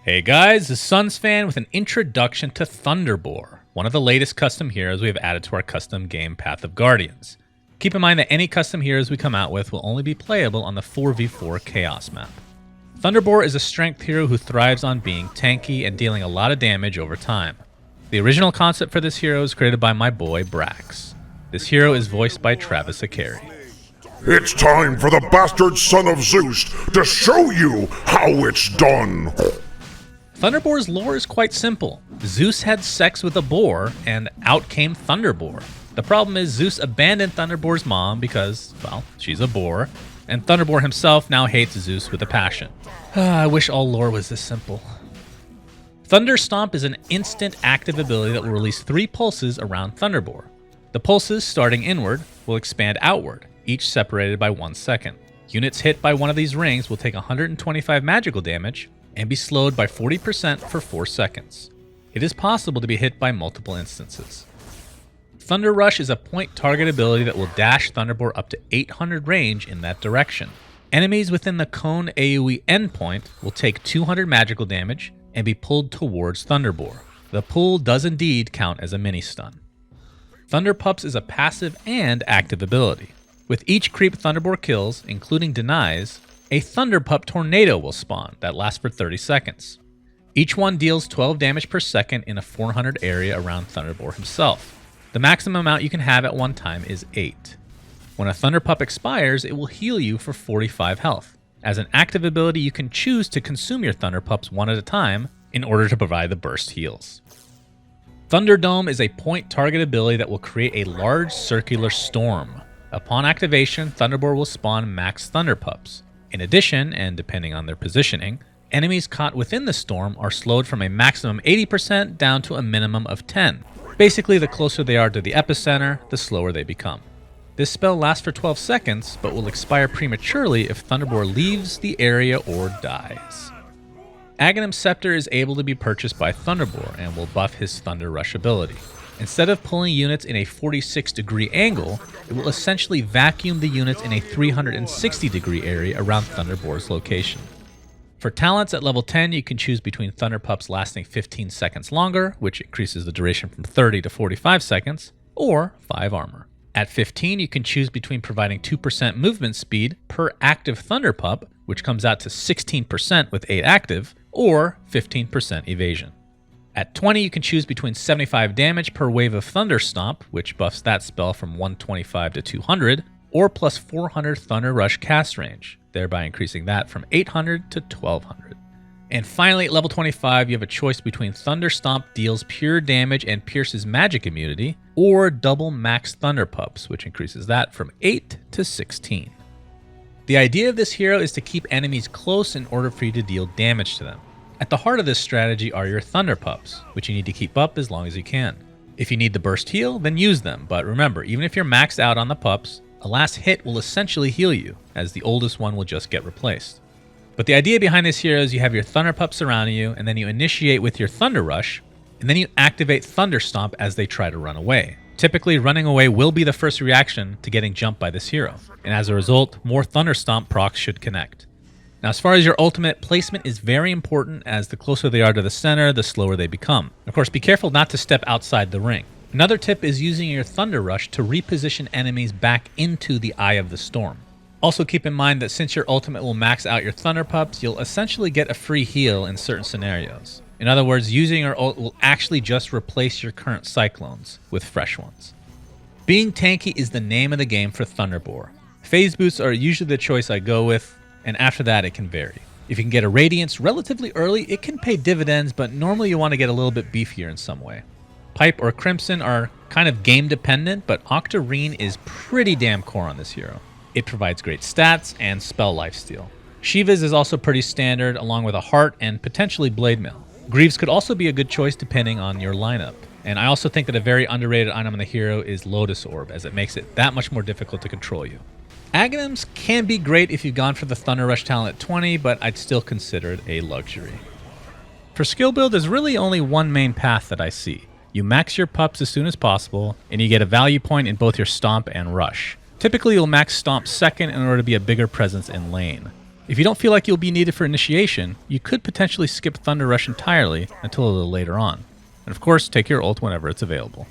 Hey guys, the Suns fan with an introduction to Thunder Boar, one of the latest custom heroes we have added to our custom game Path of Guardians. Keep in mind that any custom heroes we come out with will only be playable on the 4v4 Chaos map. Thunder Boar is a strength hero who thrives on being tanky and dealing a lot of damage over time. The original concept for this hero is created by my boy Brax. This hero is voiced by Travis Akari. It's time for the bastard son of Zeus to show you how it's done! Thunder Boar's lore is quite simple. Zeus had sex with a boar, and out came Thunder Boar. The problem is Zeus abandoned Thunder Boar's mom because, well, she's a boar, and Thunder Boar himself now hates Zeus with a passion. I wish all lore was this simple. Thunder Stomp is an instant active ability that will release 3 pulses around Thunder Boar. The pulses, starting inward, will expand outward, each separated by 1 second. Units hit by one of these rings will take 125 magical damage, and be slowed by 40% for 4 seconds. It is possible to be hit by multiple instances. Thunder Rush is a point target ability that will dash Thunder Boar up to 800 range in that direction. Enemies within the cone AoE endpoint will take 200 magical damage and be pulled towards Thunder Boar. The pull does indeed count as a mini-stun. Thunder Pups is a passive and active ability. With each creep Thunder Boar kills, including denies, a Thunder Pup tornado will spawn that lasts for 30 seconds. Each one deals 12 damage per second in a 400 area around Thunder Boar himself. The maximum amount you can have at one time is 8. When a Thunder Pup expires, it will heal you for 45 health. As an active ability, you can choose to consume your Thunder Pups one at a time in order to provide the burst heals. Thunderdome is a point target ability that will create a large circular storm. Upon activation, Thunder Boar will spawn max Thunder Pups. In addition, and depending on their positioning, enemies caught within the storm are slowed from a maximum 80% down to a minimum of 10. Basically, the closer they are to the epicenter, the slower they become. This spell lasts for 12 seconds, but will expire prematurely if Thunder Boar leaves the area or dies. Aghanim Scepter is able to be purchased by Thunder Boar and will buff his Thunder Rush ability. Instead of pulling units in a 46-degree angle, it will essentially vacuum the units in a 360-degree area around Thunder Boar's location. For talents at level 10, you can choose between Thunder Pups lasting 15 seconds longer, which increases the duration from 30 to 45 seconds, or 5 armor. At 15, you can choose between providing 2% movement speed per active Thunder Pup, which comes out to 16% with 8 active, or 15% evasion. At 20, you can choose between 75 damage per wave of Thunder Stomp, which buffs that spell from 125 to 200, or plus 400 Thunder Rush cast range, thereby increasing that from 800 to 1200. And finally, at level 25, you have a choice between Thunder Stomp deals pure damage and pierces magic immunity, or double max Thunder Pups, which increases that from 8 to 16. The idea of this hero is to keep enemies close in order for you to deal damage to them. At the heart of this strategy are your Thunder Pups, which you need to keep up as long as you can. If you need the burst heal, then use them, but remember, even if you're maxed out on the pups, a last hit will essentially heal you, as the oldest one will just get replaced. But the idea behind this hero is you have your Thunder Pups surrounding you, and then you initiate with your Thunder Rush, and then you activate Thunder Stomp as they try to run away. Typically, running away will be the first reaction to getting jumped by this hero, and as a result, more Thunder Stomp procs should connect. Now, as far as your ultimate, placement is very important, as the closer they are to the center, the slower they become. Of course, be careful not to step outside the ring. Another tip is using your Thunder Rush to reposition enemies back into the Eye of the Storm. Also keep in mind that since your ultimate will max out your Thunder Pups, you'll essentially get a free heal in certain scenarios. In other words, using your ult will actually just replace your current Cyclones with fresh ones. Being tanky is the name of the game for Thunder Boar. Phase boots are usually the choice I go with, and after that it can vary. If you can get a Radiance relatively early, it can pay dividends, but normally you want to get a little bit beefier in some way. Pipe or Crimson are kind of game dependent, but Octarine is pretty damn core on this hero. It provides great stats and spell lifesteal. Shiva's is also pretty standard, along with a Heart and potentially Blade Mail. Greaves could also be a good choice depending on your lineup. And I also think that a very underrated item on the hero is Lotus Orb, as it makes it that much more difficult to control you. Aghanims can be great if you've gone for the Thunder Rush talent at 20, but I'd still consider it a luxury. For skill build, there's really only one main path that I see. You max your pups as soon as possible, and you get a value point in both your Stomp and Rush. Typically, you'll max Stomp second in order to be a bigger presence in lane. If you don't feel like you'll be needed for initiation, you could potentially skip Thunder Rush entirely until a little later on. And of course, take your ult whenever it's available.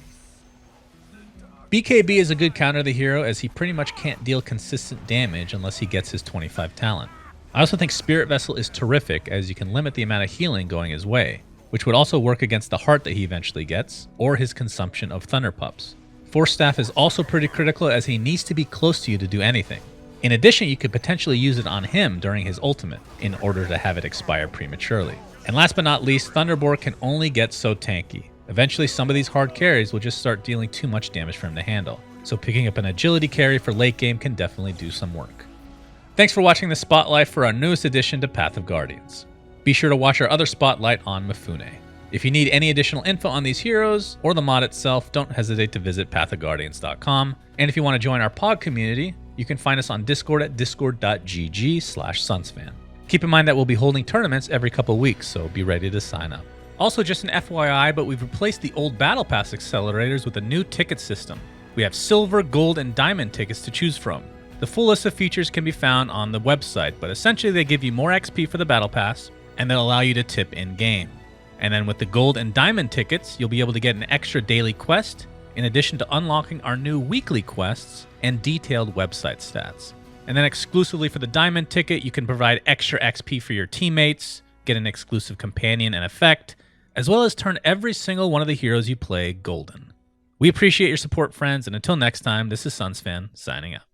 BKB is a good counter to the hero as he pretty much can't deal consistent damage unless he gets his 25 talent. I also think Spirit Vessel is terrific as you can limit the amount of healing going his way, which would also work against the heart that he eventually gets, or his consumption of Thunder Pups. Force Staff is also pretty critical as he needs to be close to you to do anything. In addition, you could potentially use it on him during his ultimate in order to have it expire prematurely. And last but not least, Thunderboar can only get so tanky. Eventually, some of these hard carries will just start dealing too much damage for him to handle, so picking up an agility carry for late game can definitely do some work. Thanks for watching the spotlight for our newest addition to Path of Guardians. Be sure to watch our other spotlight on Mifune. If you need any additional info on these heroes or the mod itself, don't hesitate to visit pathofguardians.com. And if you want to join our POG community, you can find us on Discord at discord.gg/sunsfan. Keep in mind that we'll be holding tournaments every couple weeks, so be ready to sign up. Also, just an FYI, but we've replaced the old Battle Pass accelerators with a new ticket system. We have silver, gold, and diamond tickets to choose from. The full list of features can be found on the website, but essentially they give you more XP for the Battle Pass, and they'll allow you to tip in-game. And then with the gold and diamond tickets, you'll be able to get an extra daily quest, in addition to unlocking our new weekly quests and detailed website stats. And then exclusively for the diamond ticket, you can provide extra XP for your teammates, get an exclusive companion and effect, as well as turn every single one of the heroes you play golden. We appreciate your support, friends, and until next time, this is Sunsfan, signing out.